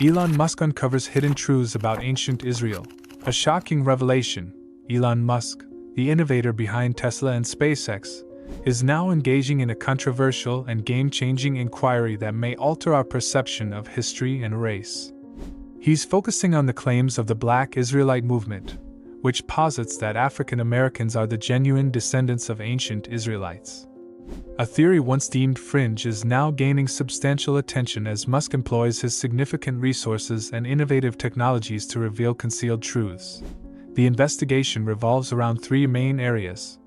Elon Musk uncovers hidden truths about ancient Israel. A shocking revelation. Elon Musk, the innovator behind Tesla and SpaceX, is now engaging in a controversial and game-changing inquiry that may alter our perception of history and race. He's focusing on the claims of the Black Israelite movement, which posits that African Americans are the genuine descendants of ancient Israelites. A theory once deemed fringe is now gaining substantial attention as Musk employs his significant resources and innovative technologies to reveal concealed truths. The investigation revolves around three main areas: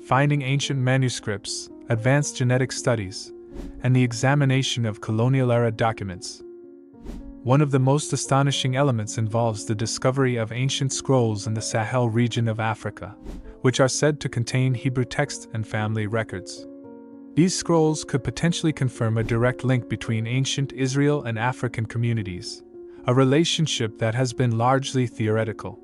finding ancient manuscripts, advanced genetic studies, and the examination of colonial-era documents. One of the most astonishing elements involves the discovery of ancient scrolls in the Sahel region of Africa, which are said to contain Hebrew text and family records. These scrolls could potentially confirm a direct link between ancient Israel and African communities, a relationship that has been largely theoretical.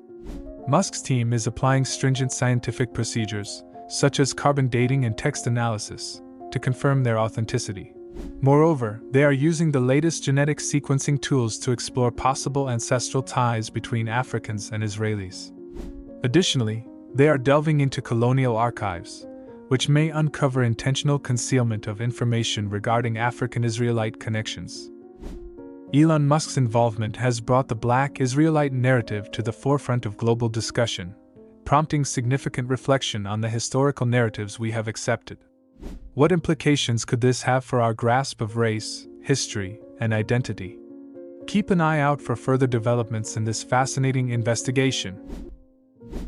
Musk's team is applying stringent scientific procedures, such as carbon dating and text analysis, to confirm their authenticity. Moreover, they are using the latest genetic sequencing tools to explore possible ancestral ties between Africans and Israelis. Additionally, they are delving into colonial archives, which may uncover intentional concealment of information regarding African Israelite connections. Elon Musk's involvement has brought the Black Israelite narrative to the forefront of global discussion, prompting significant reflection on the historical narratives we have accepted. What implications could this have for our grasp of race, history, and identity? Keep an eye out for further developments in this fascinating investigation.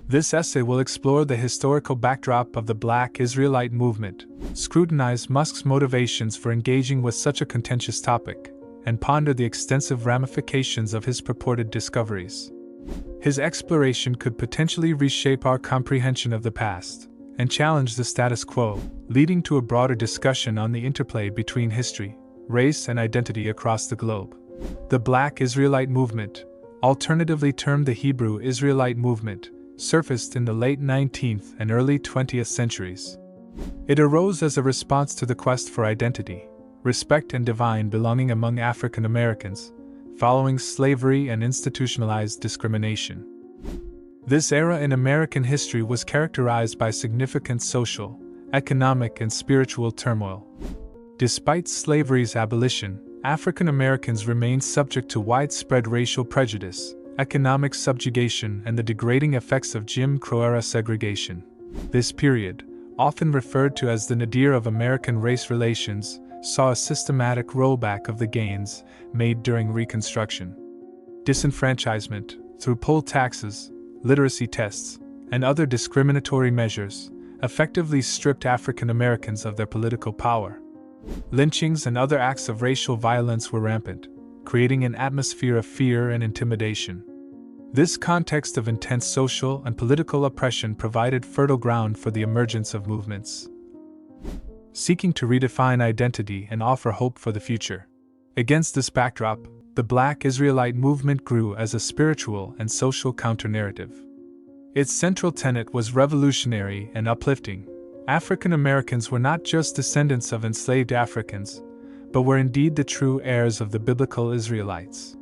This essay will explore the historical backdrop of the Black Israelite movement, scrutinize Musk's motivations for engaging with such a contentious topic, and ponder the extensive ramifications of his purported discoveries. His exploration could potentially reshape our comprehension of the past and challenge the status quo, leading to a broader discussion on the interplay between history, race, and identity across the globe. The Black Israelite movement, alternatively termed the Hebrew Israelite movement, surfaced in the late 19th and early 20th centuries. It arose as a response to the quest for identity, respect, and divine belonging among African Americans, following slavery and institutionalized discrimination. This era in American history was characterized by significant social, economic, and spiritual turmoil. Despite slavery's abolition, African Americans remained subject to widespread racial prejudice, economic subjugation, and the degrading effects of Jim Crow-era segregation. This period, often referred to as the nadir of American race relations, saw a systematic rollback of the gains made during Reconstruction. Disenfranchisement, through poll taxes, literacy tests, and other discriminatory measures, effectively stripped African Americans of their political power. Lynchings and other acts of racial violence were rampant, creating an atmosphere of fear and intimidation. This context of intense social and political oppression provided fertile ground for the emergence of movements seeking to redefine identity and offer hope for the future. Against this backdrop, the Black Israelite movement grew as a spiritual and social counter-narrative. Its central tenet was revolutionary and uplifting. African Americans were not just descendants of enslaved Africans, but were indeed the true heirs of the biblical Israelites.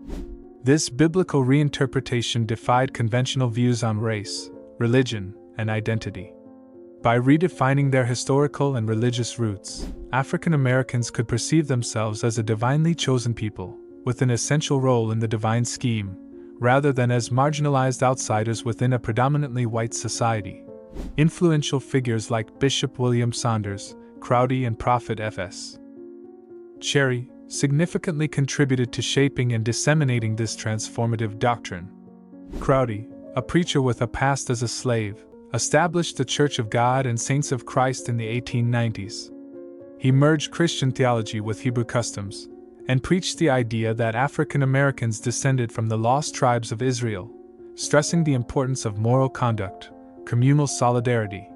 This biblical reinterpretation defied conventional views on race, religion, and identity. By redefining their historical and religious roots, African Americans could perceive themselves as a divinely chosen people, with an essential role in the divine scheme, rather than as marginalized outsiders within a predominantly white society. Influential figures like Bishop William Saunders, Crowdy, and Prophet F.S. Cherry significantly contributed to shaping and disseminating this transformative doctrine. Crowdy, a preacher with a past as a slave, established the Church of God and Saints of Christ in the 1890s. He merged Christian theology with Hebrew customs, and preached the idea that African Americans descended from the lost tribes of Israel, stressing the importance of moral conduct, communal solidarity,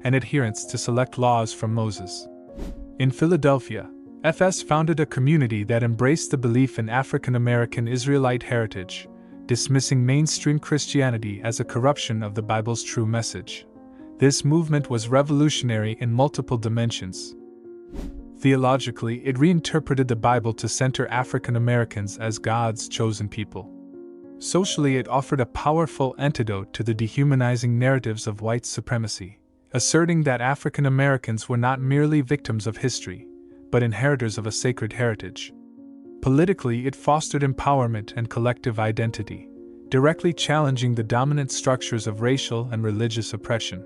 and adherence to select laws from Moses. In Philadelphia, FS founded a community that embraced the belief in African American Israelite heritage, dismissing mainstream Christianity as a corruption of the Bible's true message. This movement was revolutionary in multiple dimensions. Theologically, it reinterpreted the Bible to center African Americans as God's chosen people. Socially, it offered a powerful antidote to the dehumanizing narratives of white supremacy, asserting that African Americans were not merely victims of history, but inheritors of a sacred heritage. Politically, it fostered empowerment and collective identity, directly challenging the dominant structures of racial and religious oppression.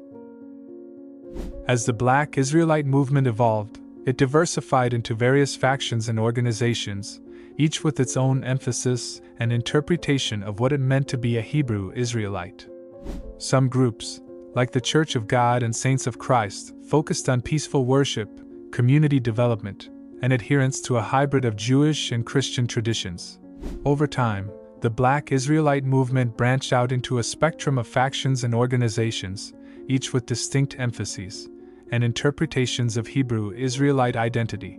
As the Black Israelite movement evolved, it diversified into various factions and organizations, each with its own emphasis and interpretation of what it meant to be a Hebrew Israelite. Some groups, like the Church of God and Saints of Christ, focused on peaceful worship, community development, and adherence to a hybrid of Jewish and Christian traditions. Over time, the Black Israelite movement branched out into a spectrum of factions and organizations, each with distinct emphases and interpretations of Hebrew Israelite identity.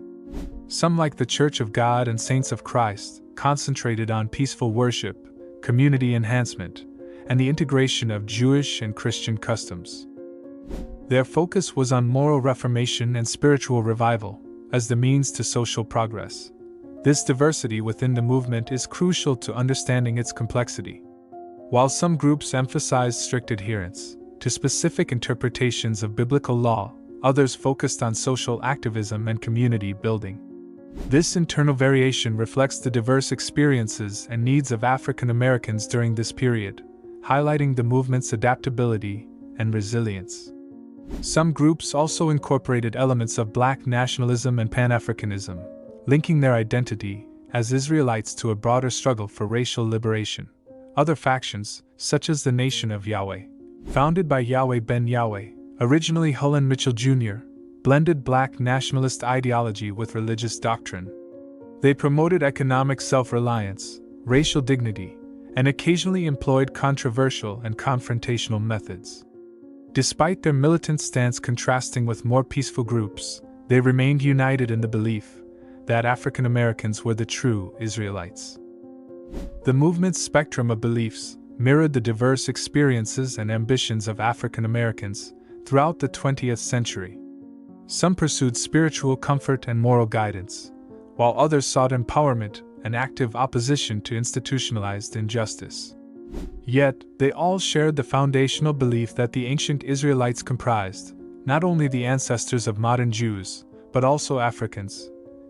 Some, like the Church of God and Saints of Christ, concentrated on peaceful worship, community enhancement, and the integration of Jewish and Christian customs. Their focus was on moral reformation and spiritual revival as the means to social progress. This diversity within the movement is crucial to understanding its complexity. While some groups emphasized strict adherence to specific interpretations of biblical law, others focused on social activism and community building. This internal variation reflects the diverse experiences and needs of African Americans during this period, highlighting the movement's adaptability and resilience. Some groups also incorporated elements of Black nationalism and Pan-Africanism, linking their identity as Israelites to a broader struggle for racial liberation. Other factions, such as the Nation of Yahweh, founded by Yahweh Ben Yahweh, originally Hullen Mitchell Jr., blended Black nationalist ideology with religious doctrine. They promoted economic self-reliance, racial dignity, and occasionally employed controversial and confrontational methods. Despite their militant stance contrasting with more peaceful groups, they remained united in the belief that African Americans were the true Israelites. The movement's spectrum of beliefs mirrored the diverse experiences and ambitions of African Americans throughout the 20th century. Some pursued spiritual comfort and moral guidance, while others sought empowerment and active opposition to institutionalized injustice. Yet, they all shared the foundational belief that the ancient Israelites comprised not only the ancestors of modern Jews, but also Africans.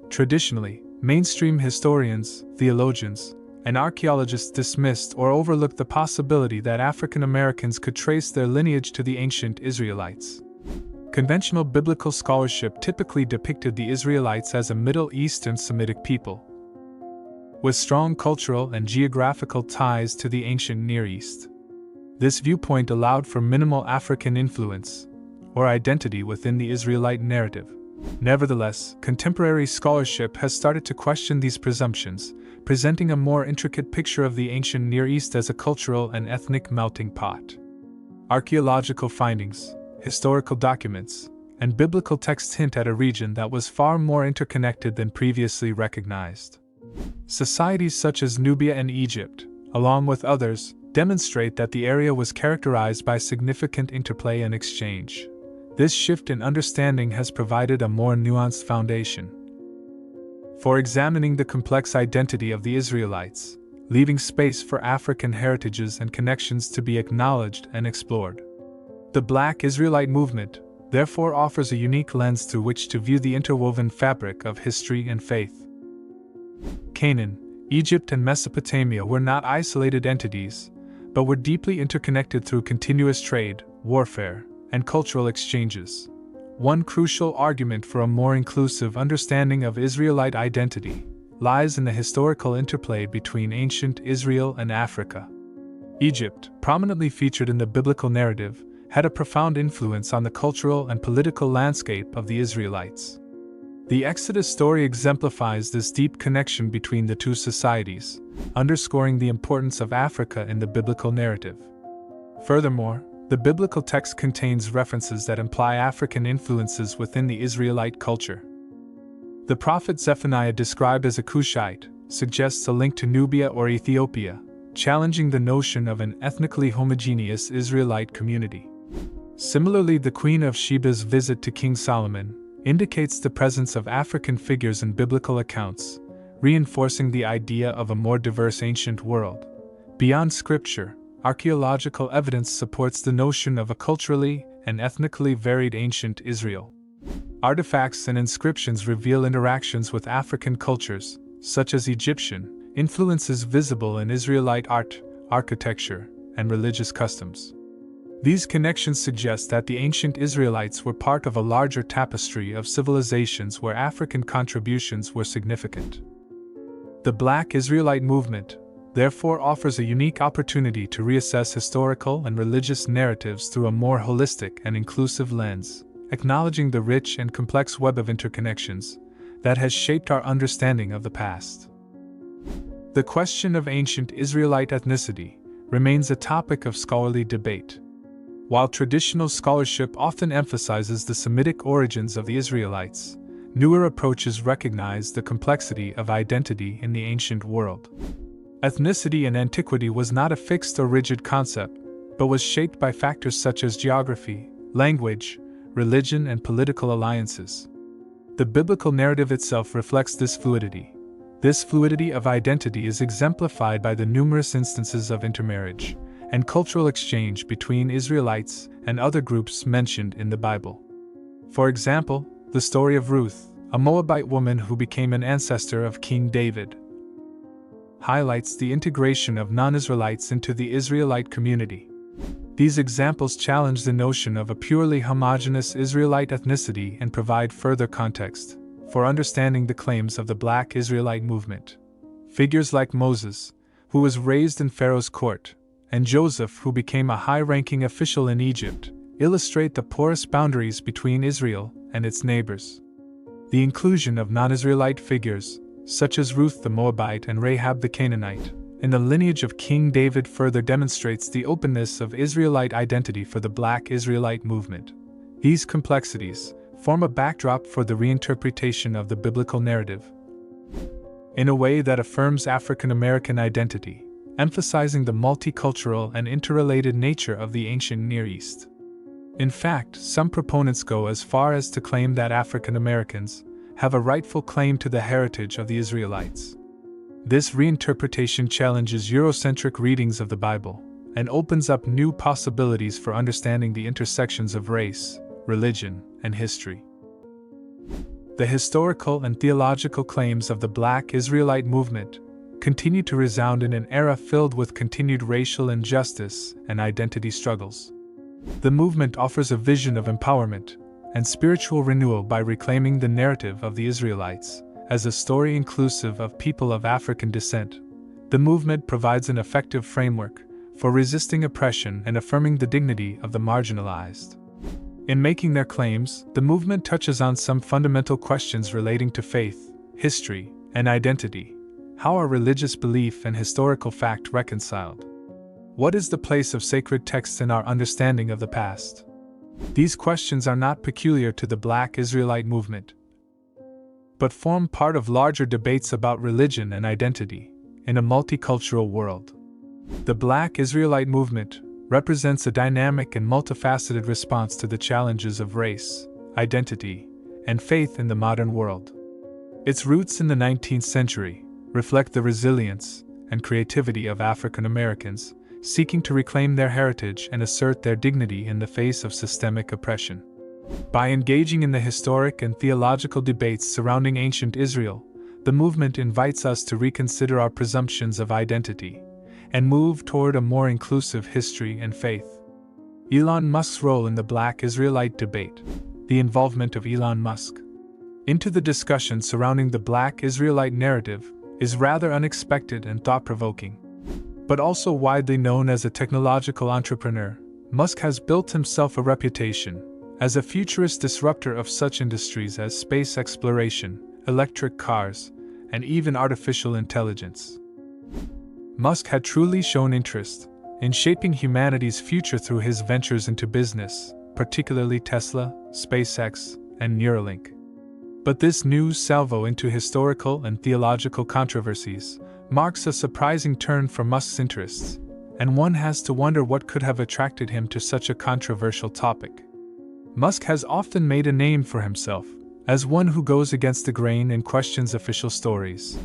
Traditionally, mainstream historians, theologians, and archaeologists dismissed or overlooked the possibility that African Americans could trace their lineage to the ancient Israelites. Conventional biblical scholarship typically depicted the Israelites as a Middle Eastern Semitic people, with strong cultural and geographical ties to the ancient Near East. This viewpoint allowed for minimal African influence or identity within the Israelite narrative. Nevertheless, contemporary scholarship has started to question these presumptions, presenting a more intricate picture of the ancient Near East as a cultural and ethnic melting pot. Archaeological findings, historical documents, and biblical texts hint at a region that was far more interconnected than previously recognized. Societies such as Nubia and Egypt, along with others, demonstrate that the area was characterized by significant interplay and exchange. This shift in understanding has provided a more nuanced foundation for examining the complex identity of the Israelites, leaving space for African heritages and connections to be acknowledged and explored. The Black Israelite movement, therefore, offers a unique lens through which to view the interwoven fabric of history and faith. Canaan, Egypt, and Mesopotamia were not isolated entities, but were deeply interconnected through continuous trade, warfare, and cultural exchanges. One crucial argument for a more inclusive understanding of Israelite identity lies in the historical interplay between ancient Israel and Africa. Egypt, prominently featured in the biblical narrative, had a profound influence on the cultural and political landscape of the Israelites. The Exodus story exemplifies this deep connection between the two societies, underscoring the importance of Africa in the biblical narrative. Furthermore, the biblical text contains references that imply African influences within the Israelite culture. The prophet Zephaniah, described as a Cushite, suggests a link to Nubia or Ethiopia, challenging the notion of an ethnically homogeneous Israelite community. Similarly, the Queen of Sheba's visit to King Solomon, indicates the presence of African figures in biblical accounts, reinforcing the idea of a more diverse ancient world. Beyond scripture, archaeological evidence supports the notion of a culturally and ethnically varied ancient Israel. Artifacts and inscriptions reveal interactions with African cultures, such as Egyptian, influences visible in Israelite art, architecture, and religious customs. These connections suggest that the ancient Israelites were part of a larger tapestry of civilizations where African contributions were significant. The Black Israelite movement, therefore, offers a unique opportunity to reassess historical and religious narratives through a more holistic and inclusive lens, acknowledging the rich and complex web of interconnections that has shaped our understanding of the past. The question of ancient Israelite ethnicity remains a topic of scholarly debate. While traditional scholarship often emphasizes the Semitic origins of the Israelites, newer approaches recognize the complexity of identity in the ancient world. Ethnicity in antiquity was not a fixed or rigid concept, but was shaped by factors such as geography, language, religion, and political alliances. The biblical narrative itself reflects this fluidity. This fluidity of identity is exemplified by the numerous instances of intermarriage and cultural exchange between Israelites and other groups mentioned in the Bible. For example, the story of Ruth, a Moabite woman who became an ancestor of King David, highlights the integration of non-Israelites into the Israelite community. These examples challenge the notion of a purely homogeneous Israelite ethnicity and provide further context for understanding the claims of the Black Israelite movement. Figures like Moses, who was raised in Pharaoh's court, and Joseph, who became a high-ranking official in Egypt, illustrate the porous boundaries between Israel and its neighbors. The inclusion of non-Israelite figures, such as Ruth the Moabite and Rahab the Canaanite, in the lineage of King David further demonstrates the openness of Israelite identity for the Black Israelite movement. These complexities form a backdrop for the reinterpretation of the biblical narrative in a way that affirms African American identity, emphasizing the multicultural and interrelated nature of the ancient Near East. In fact, some proponents go as far as to claim that African Americans have a rightful claim to the heritage of the Israelites. This reinterpretation challenges Eurocentric readings of the Bible and opens up new possibilities for understanding the intersections of race, religion, and history. The historical and theological claims of the Black Israelite movement continue to resound in an era filled with continued racial injustice and identity struggles. The movement offers a vision of empowerment and spiritual renewal by reclaiming the narrative of the Israelites as a story inclusive of people of African descent. The movement provides an effective framework for resisting oppression and affirming the dignity of the marginalized. In making their claims, the movement touches on some fundamental questions relating to faith, history, and identity. How are religious belief and historical fact reconciled? What is the place of sacred texts in our understanding of the past? These questions are not peculiar to the Black Israelite movement, but form part of larger debates about religion and identity in a multicultural world. The Black Israelite movement represents a dynamic and multifaceted response to the challenges of race, identity, and faith in the modern world. Its roots in the 19th century reflect the resilience and creativity of African Americans seeking to reclaim their heritage and assert their dignity in the face of systemic oppression. By engaging in the historic and theological debates surrounding ancient Israel, the movement invites us to reconsider our presumptions of identity and move toward a more inclusive history and faith. Elon Musk's role in the Black Israelite debate. The involvement of Elon Musk into the discussion surrounding the Black Israelite narrative is rather unexpected and thought-provoking. But also widely known as a technological entrepreneur, Musk has built himself a reputation as a futurist disruptor of such industries as space exploration, electric cars, and even artificial intelligence. Musk had truly shown interest in shaping humanity's future through his ventures into business, particularly Tesla, SpaceX, and Neuralink. But this new salvo into historical and theological controversies marks a surprising turn for Musk's interests, and one has to wonder what could have attracted him to such a controversial topic. Musk has often made a name for himself as one who goes against the grain and questions official stories.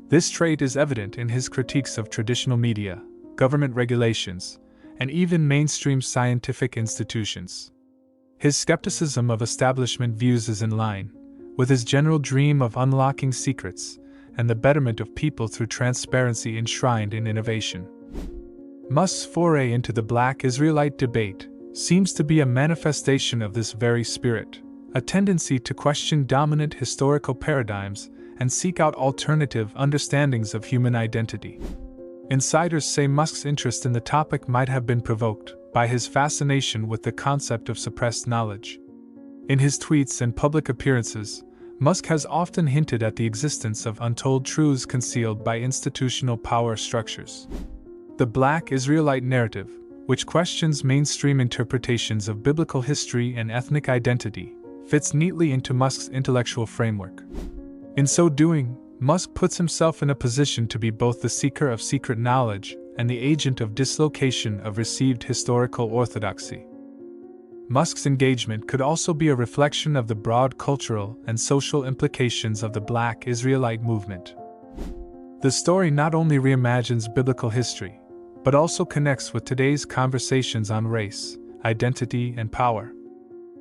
This trait is evident in his critiques of traditional media, government regulations, and even mainstream scientific institutions. His skepticism of establishment views is in line with his general dream of unlocking secrets and the betterment of people through transparency enshrined in innovation. Musk's foray into the Black Israelite debate seems to be a manifestation of this very spirit, a tendency to question dominant historical paradigms and seek out alternative understandings of human identity. Insiders say Musk's interest in the topic might have been provoked by his fascination with the concept of suppressed knowledge. In his tweets and public appearances, Musk has often hinted at the existence of untold truths concealed by institutional power structures. The Black Israelite narrative, which questions mainstream interpretations of biblical history and ethnic identity, fits neatly into Musk's intellectual framework. In so doing, Musk puts himself in a position to be both the seeker of secret knowledge and the agent of dislocation of received historical orthodoxy. Musk's engagement could also be a reflection of the broad cultural and social implications of the Black Israelite movement. The story not only reimagines biblical history, but also connects with today's conversations on race, identity, and power.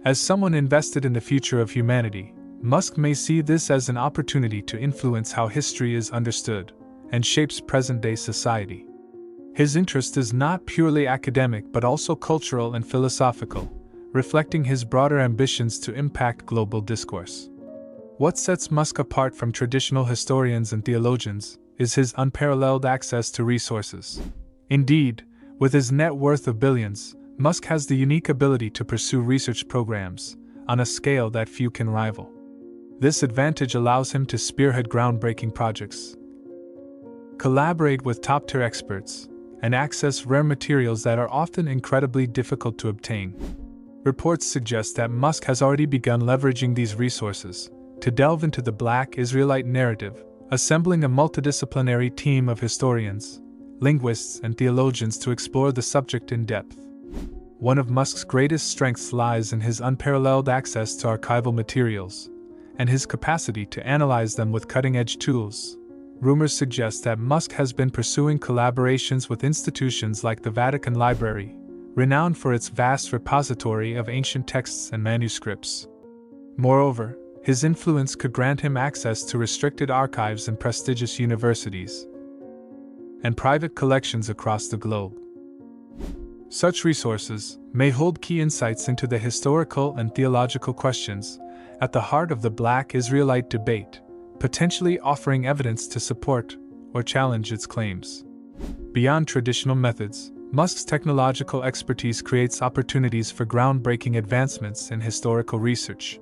As someone invested in the future of humanity, Musk may see this as an opportunity to influence how history is understood and shapes present-day society. His interest is not purely academic but also cultural and philosophical, reflecting his broader ambitions to impact global discourse. What sets Musk apart from traditional historians and theologians is his unparalleled access to resources. Indeed, with his net worth of billions, Musk has the unique ability to pursue research programs on a scale that few can rival. This advantage allows him to spearhead groundbreaking projects, collaborate with top-tier experts, and access rare materials that are often incredibly difficult to obtain. Reports suggest that Musk has already begun leveraging these resources to delve into the Black Israelite narrative, assembling a multidisciplinary team of historians, linguists, and theologians to explore the subject in depth. One of Musk's greatest strengths lies in his unparalleled access to archival materials and his capacity to analyze them with cutting-edge tools. Rumors suggest that Musk has been pursuing collaborations with institutions like the Vatican Library, renowned for its vast repository of ancient texts and manuscripts. Moreover, his influence could grant him access to restricted archives in prestigious universities and private collections across the globe. Such resources may hold key insights into the historical and theological questions at the heart of the Black Israelite debate, potentially offering evidence to support or challenge its claims. Beyond traditional methods, Musk's technological expertise creates opportunities for groundbreaking advancements in historical research.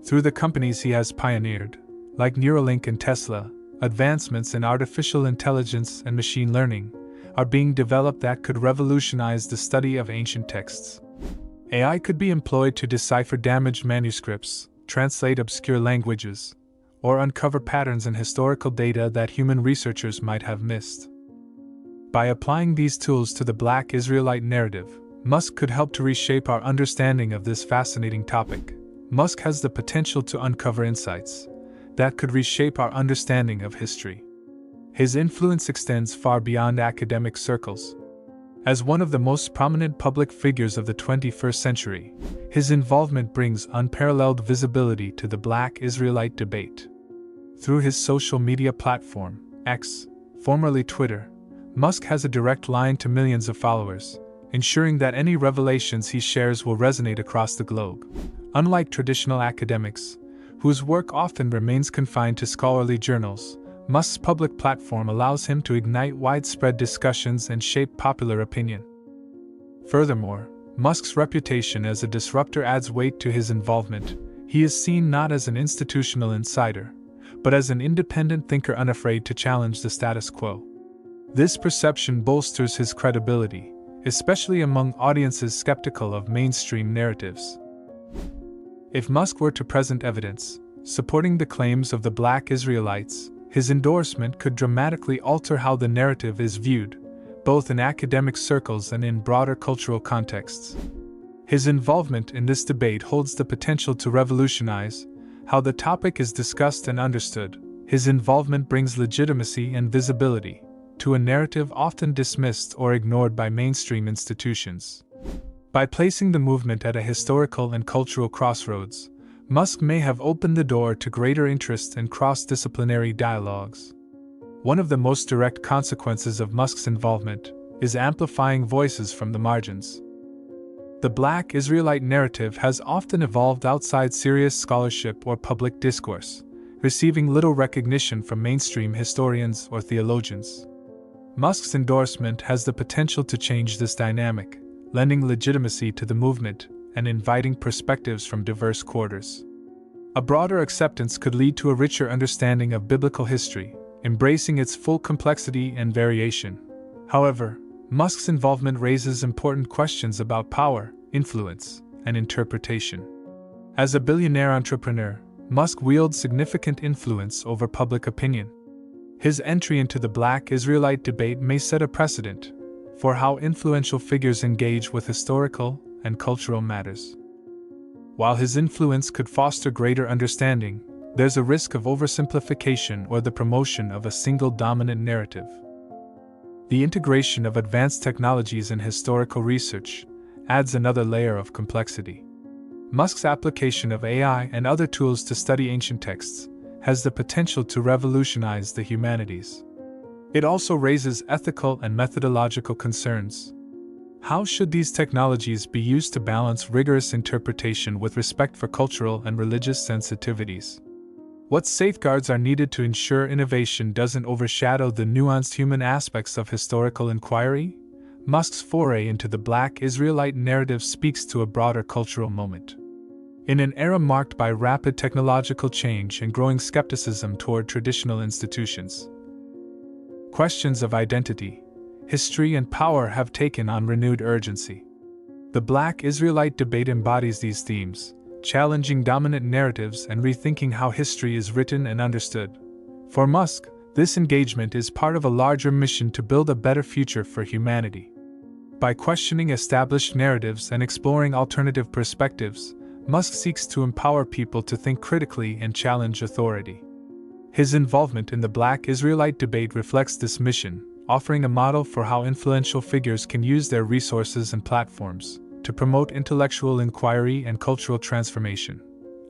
Through the companies he has pioneered, like Neuralink and Tesla, advancements in artificial intelligence and machine learning are being developed that could revolutionize the study of ancient texts. AI could be employed to decipher damaged manuscripts, translate obscure languages, or uncover patterns in historical data that human researchers might have missed. By applying these tools to the Black Israelite narrative, Musk could help to reshape our understanding of this fascinating topic. Musk has the potential to uncover insights that could reshape our understanding of history. His influence extends far beyond academic circles. As one of the most prominent public figures of the 21st century, his involvement brings unparalleled visibility to the Black Israelite debate. Through his social media platform, X, formerly Twitter, Musk has a direct line to millions of followers, ensuring that any revelations he shares will resonate across the globe. Unlike traditional academics, whose work often remains confined to scholarly journals, Musk's public platform allows him to ignite widespread discussions and shape popular opinion. Furthermore, Musk's reputation as a disruptor adds weight to his involvement. He is seen not as an institutional insider, but as an independent thinker unafraid to challenge the status quo. This perception bolsters his credibility, especially among audiences skeptical of mainstream narratives. If Musk were to present evidence supporting the claims of the Black Israelites, his endorsement could dramatically alter how the narrative is viewed, both in academic circles and in broader cultural contexts. His involvement in this debate holds the potential to revolutionize how the topic is discussed and understood, his involvement brings legitimacy and visibility to a narrative often dismissed or ignored by mainstream institutions. By placing the movement at a historical and cultural crossroads, Musk may have opened the door to greater interest and cross-disciplinary dialogues. One of the most direct consequences of Musk's involvement is amplifying voices from the margins. The Black Israelite narrative has often evolved outside serious scholarship or public discourse, receiving little recognition from mainstream historians or theologians. Musk's endorsement has the potential to change this dynamic, lending legitimacy to the movement and inviting perspectives from diverse quarters. A broader acceptance could lead to a richer understanding of biblical history, embracing its full complexity and variation. However, Musk's involvement raises important questions about power, influence, and interpretation. As a billionaire entrepreneur, Musk wields significant influence over public opinion. His entry into the Black Israelite debate may set a precedent for how influential figures engage with historical and cultural matters. While his influence could foster greater understanding, there's a risk of oversimplification or the promotion of a single dominant narrative. The integration of advanced technologies in historical research adds another layer of complexity. Musk's application of AI and other tools to study ancient texts has the potential to revolutionize the humanities. It also raises ethical and methodological concerns. How should these technologies be used to balance rigorous interpretation with respect for cultural and religious sensitivities? What safeguards are needed to ensure innovation doesn't overshadow the nuanced human aspects of historical inquiry? Musk's foray into the Black Israelite narrative speaks to a broader cultural moment. In an era marked by rapid technological change and growing skepticism toward traditional institutions, questions of identity, history, and power have taken on renewed urgency. The Black Israelite debate embodies these themes, challenging dominant narratives and rethinking how history is written and understood. For Musk, this engagement is part of a larger mission to build a better future for humanity. By questioning established narratives and exploring alternative perspectives, Musk seeks to empower people to think critically and challenge authority. His involvement in the Black Israelite debate reflects this mission, offering a model for how influential figures can use their resources and platforms to promote intellectual inquiry and cultural transformation.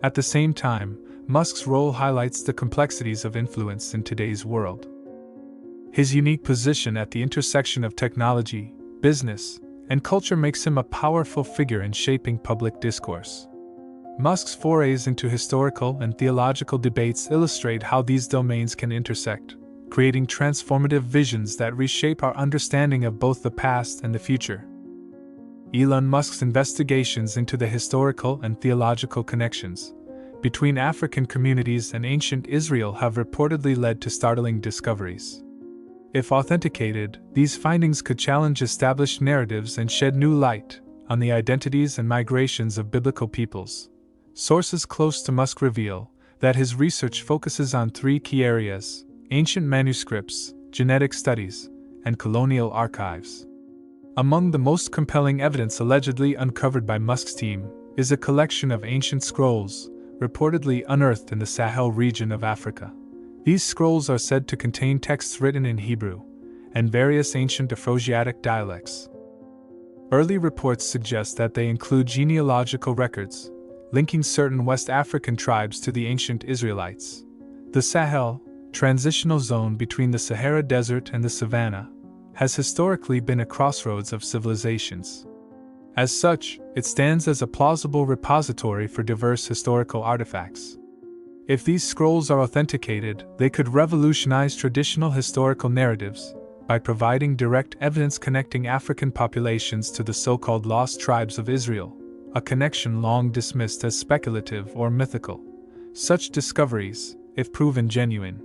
At the same time, Musk's role highlights the complexities of influence in today's world. His unique position at the intersection of technology, business, and culture makes him a powerful figure in shaping public discourse. Musk's forays into historical and theological debates illustrate how these domains can intersect, creating transformative visions that reshape our understanding of both the past and the future. Elon Musk's investigations into the historical and theological connections between African communities and ancient Israel have reportedly led to startling discoveries. If authenticated, these findings could challenge established narratives and shed new light on the identities and migrations of biblical peoples. Sources close to Musk reveal that his research focuses on three key areas: ancient manuscripts, genetic studies, and colonial archives. Among the most compelling evidence allegedly uncovered by Musk's team is a collection of ancient scrolls, reportedly unearthed in the Sahel region of Africa. These scrolls are said to contain texts written in Hebrew and various ancient Afroasiatic dialects. Early reports suggest that they include genealogical records, linking certain West African tribes to the ancient Israelites. The Sahel, transitional zone between the Sahara Desert and the Savannah, has historically been a crossroads of civilizations. As such, it stands as a plausible repository for diverse historical artifacts. If these scrolls are authenticated, they could revolutionize traditional historical narratives by providing direct evidence connecting African populations to the so-called lost tribes of Israel, a connection long dismissed as speculative or mythical. Such discoveries, if proven genuine,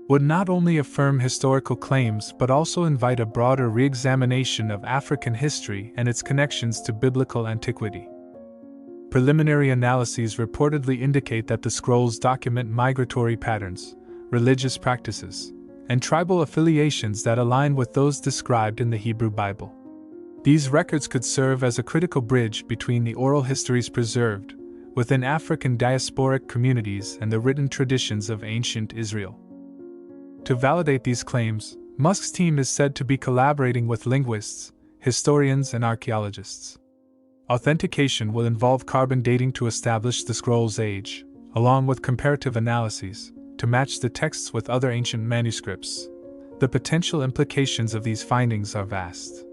would not only affirm historical claims but also invite a broader re-examination of African history and its connections to biblical antiquity. Preliminary analyses reportedly indicate that the scrolls document migratory patterns, religious practices, and tribal affiliations that align with those described in the Hebrew Bible. These records could serve as a critical bridge between the oral histories preserved, within African diasporic communities and the written traditions of ancient Israel. To validate these claims, Musk's team is said to be collaborating with linguists, historians, and archaeologists. Authentication will involve carbon dating to establish the scroll's age, along with comparative analyses, to match the texts with other ancient manuscripts. The potential implications of these findings are vast.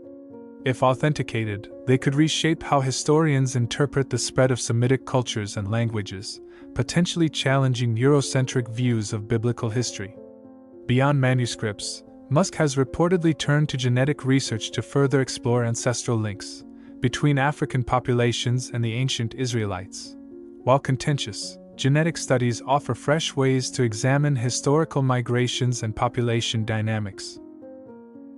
If authenticated, they could reshape how historians interpret the spread of Semitic cultures and languages, potentially challenging Eurocentric views of biblical history. Beyond manuscripts, Musk has reportedly turned to genetic research to further explore ancestral links between African populations and the ancient Israelites. While contentious, genetic studies offer fresh ways to examine historical migrations and population dynamics.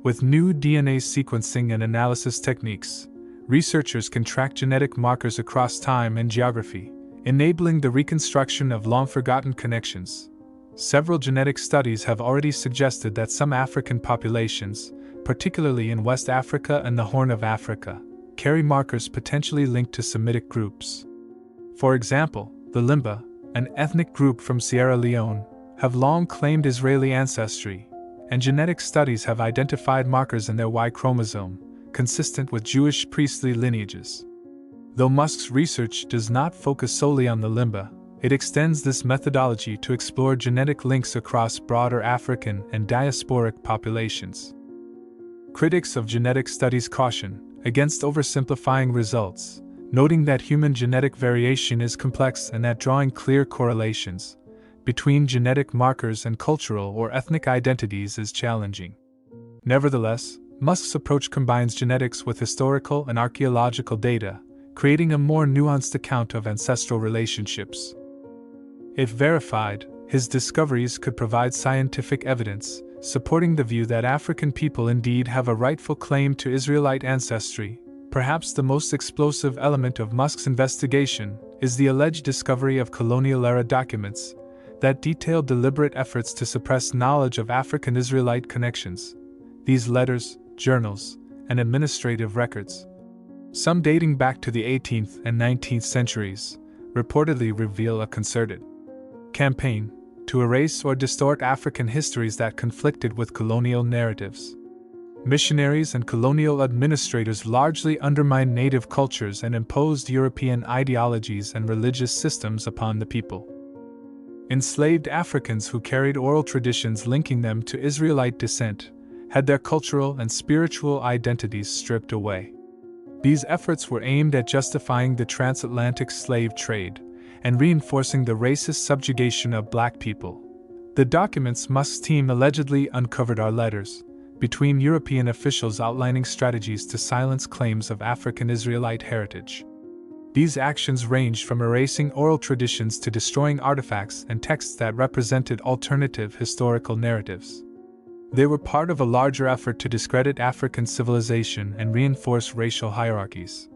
With new DNA sequencing and analysis techniques, researchers can track genetic markers across time and geography, enabling the reconstruction of long-forgotten connections. Several genetic studies have already suggested that some African populations, particularly in West Africa and the Horn of Africa, carry markers potentially linked to Semitic groups. For example, the Limba, an ethnic group from Sierra Leone, have long claimed Israeli ancestry, and genetic studies have identified markers in their Y chromosome, consistent with Jewish priestly lineages. Though Musk's research does not focus solely on the Limba, it extends this methodology to explore genetic links across broader African and diasporic populations. Critics of genetic studies caution against oversimplifying results, noting that human genetic variation is complex and that drawing clear correlations between genetic markers and cultural or ethnic identities is challenging. Nevertheless, Musk's approach combines genetics with historical and archaeological data, creating a more nuanced account of ancestral relationships. If verified, his discoveries could provide scientific evidence supporting the view that African people indeed have a rightful claim to Israelite ancestry. Perhaps the most explosive element of Musk's investigation is the alleged discovery of colonial-era documents that detail deliberate efforts to suppress knowledge of African Israelite connections. These letters, journals, and administrative records, some dating back to the 18th and 19th centuries, reportedly reveal a concerted campaign to erase or distort African histories that conflicted with colonial narratives. Missionaries and colonial administrators largely undermined native cultures and imposed European ideologies and religious systems upon the people. Enslaved Africans who carried oral traditions linking them to Israelite descent had their cultural and spiritual identities stripped away. These efforts were aimed at justifying the transatlantic slave trade and reinforcing the racist subjugation of black people. The documents Musk's team allegedly uncovered are letters between European officials outlining strategies to silence claims of African Israelite heritage. These actions ranged from erasing oral traditions to destroying artifacts and texts that represented alternative historical narratives. They were part of a larger effort to discredit African civilization and reinforce racial hierarchies.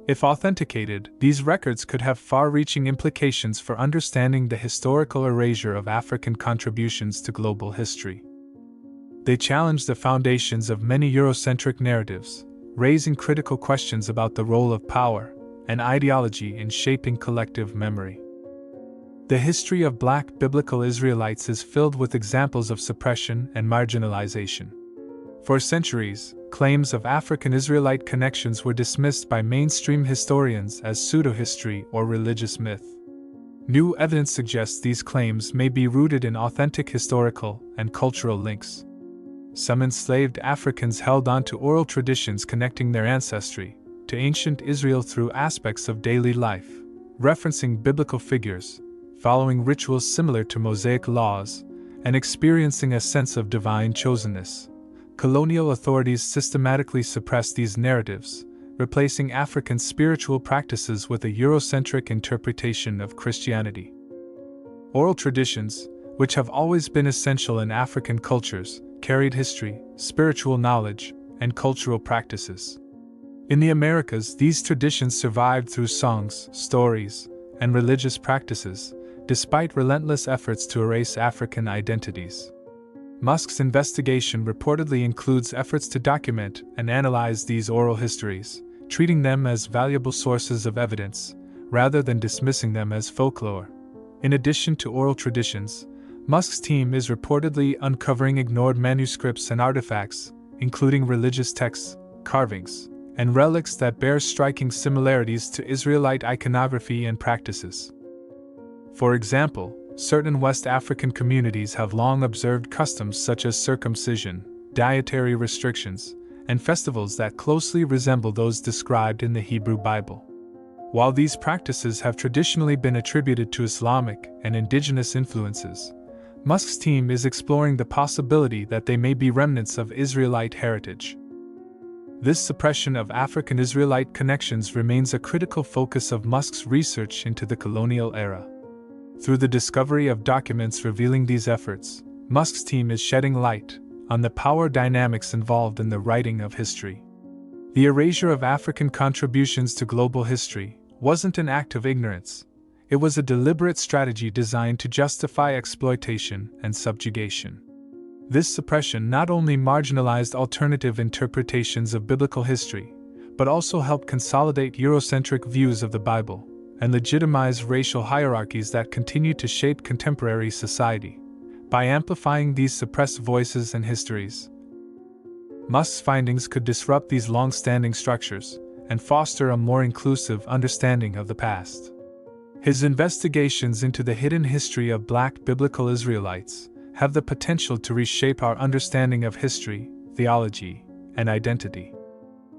If authenticated, these records could have far-reaching implications for understanding the historical erasure of African contributions to global history. They challenge the foundations of many Eurocentric narratives, raising critical questions about the role of power and ideology in shaping collective memory. The history of Black biblical Israelites is filled with examples of suppression and marginalization. For centuries, claims of African Israelite connections were dismissed by mainstream historians as pseudo-history or religious myth. New evidence suggests these claims may be rooted in authentic historical and cultural links. Some enslaved Africans held on to oral traditions connecting their ancestry to ancient Israel through aspects of daily life, referencing biblical figures, following rituals similar to Mosaic laws, and experiencing a sense of divine chosenness. Colonial authorities systematically suppressed these narratives, replacing African spiritual practices with a Eurocentric interpretation of Christianity. Oral traditions, which have always been essential in African cultures, carried history, spiritual knowledge, and cultural practices. In the Americas, these traditions survived through songs, stories, and religious practices, despite relentless efforts to erase African identities. Musk's investigation reportedly includes efforts to document and analyze these oral histories, treating them as valuable sources of evidence, rather than dismissing them as folklore. In addition to oral traditions, Musk's team is reportedly uncovering ignored manuscripts and artifacts, including religious texts, carvings, and relics that bear striking similarities to Israelite iconography and practices. For example, certain West African communities have long observed customs such as circumcision, dietary restrictions, and festivals that closely resemble those described in the Hebrew Bible. While these practices have traditionally been attributed to Islamic and indigenous influences, Musk's team is exploring the possibility that they may be remnants of Israelite heritage. This suppression of African Israelite connections remains a critical focus of Musk's research into the colonial era. Through the discovery of documents revealing these efforts, Musk's team is shedding light on the power dynamics involved in the writing of history. The erasure of African contributions to global history wasn't an act of ignorance. It was a deliberate strategy designed to justify exploitation and subjugation. This suppression not only marginalized alternative interpretations of biblical history, but also helped consolidate Eurocentric views of the Bible and legitimize racial hierarchies that continue to shape contemporary society. By amplifying these suppressed voices and histories, Musk's findings could disrupt these long-standing structures and foster a more inclusive understanding of the past. His investigations into the hidden history of Black biblical Israelites have the potential to reshape our understanding of history, theology, and identity.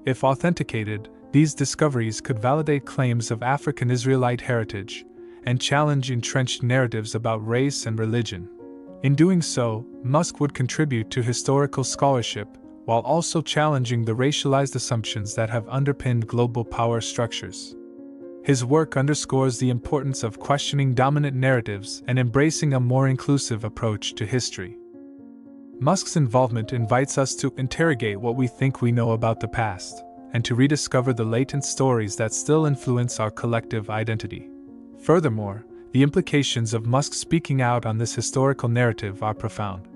If authenticated, these discoveries could validate claims of African Israelite heritage and challenge entrenched narratives about race and religion. In doing so, Musk would contribute to historical scholarship while also challenging the racialized assumptions that have underpinned global power structures. His work underscores the importance of questioning dominant narratives and embracing a more inclusive approach to history. Musk's involvement invites us to interrogate what we think we know about the past, and to rediscover the latent stories that still influence our collective identity. Furthermore, the implications of Musk speaking out on this historical narrative are profound.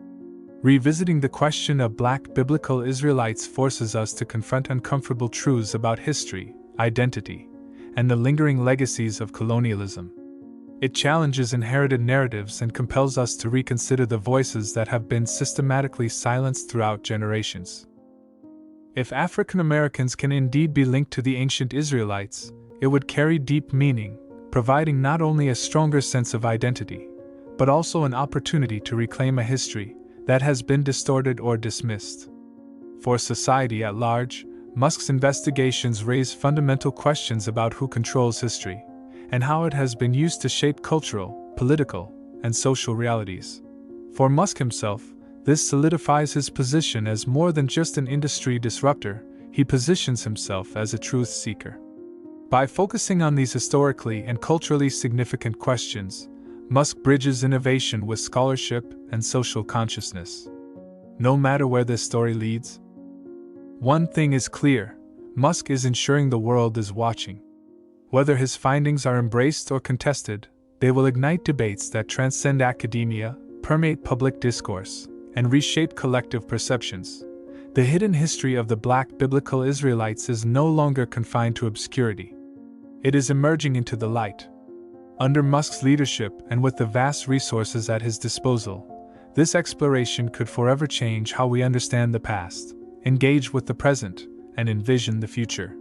Revisiting the question of Black biblical Israelites forces us to confront uncomfortable truths about history, identity, and the lingering legacies of colonialism. It challenges inherited narratives and compels us to reconsider the voices that have been systematically silenced throughout generations. If African Americans can indeed be linked to the ancient Israelites, it would carry deep meaning, providing not only a stronger sense of identity, but also an opportunity to reclaim a history that has been distorted or dismissed. For society at large, Musk's investigations raise fundamental questions about who controls history, and how it has been used to shape cultural, political, and social realities. For Musk himself, this solidifies his position as more than just an industry disruptor. He positions himself as a truth seeker. By focusing on these historically and culturally significant questions, Musk bridges innovation with scholarship and social consciousness. No matter where this story leads, one thing is clear: Musk is ensuring the world is watching. Whether his findings are embraced or contested, they will ignite debates that transcend academia, permeate public discourse, and reshape collective perceptions. The hidden history of the Black biblical Israelites is no longer confined to obscurity. It is emerging into the light. Under Musk's leadership and with the vast resources at his disposal, this exploration could forever change how we understand the past, engage with the present, and envision the future.